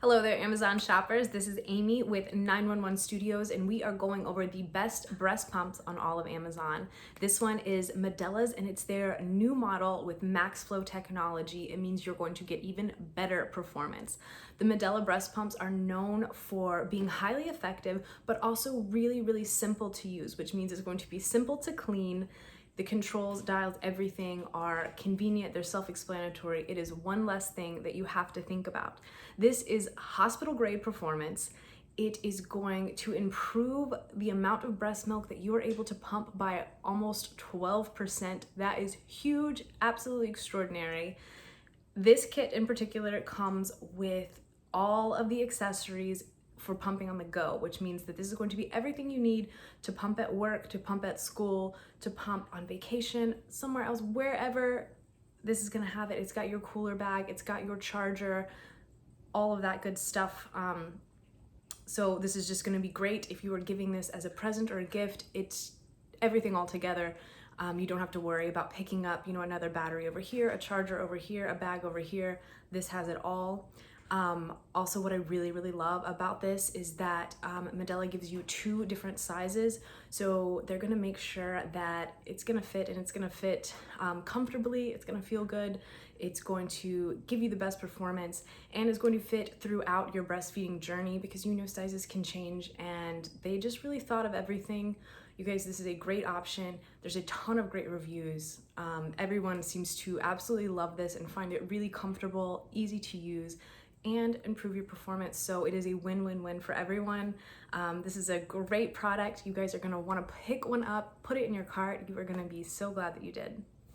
Hello there, Amazon shoppers. This is Amy with 911 Studios, and we are going over the best breast pumps on all of Amazon. This one is Medela's, and it's their new model with MaxFlow technology. It means you're going to get even better performance. The Medela breast pumps are known for being highly effective, but also really, really simple to use, which means it's going to be simple to clean. The controls, dials, everything are convenient, they're self-explanatory. It is one less thing that you have to think about. This is hospital grade performance. It is going to improve the amount of breast milk that you are able to pump by almost 12%. That is huge, absolutely extraordinary. This kit in particular comes with all of the accessories for pumping on the go, which means that this is going to be everything you need to pump at work, to pump at school, to pump on vacation, somewhere else, wherever this is gonna have it. It's got your cooler bag, it's got your charger, all of that good stuff. So this is just gonna be great if you are giving this as a present or a gift. It's everything all together. You don't have to worry about picking up, another battery over here, a charger over here, a bag over here. This has it all. Also, what I really, really love about this is that Medela gives you two different sizes. So they're gonna make sure that it's gonna fit, and it's gonna fit comfortably, it's gonna feel good, it's going to give you the best performance, and it's going to fit throughout your breastfeeding journey, because sizes can change, and they just really thought of everything. You guys, this is a great option. There's a ton of great reviews. Everyone seems to absolutely love this and find it really comfortable, easy to use, and improve your performance. So it is a win-win-win for everyone. This is a great product. You guys are gonna wanna pick one up, put it in your cart. You are gonna be so glad that you did.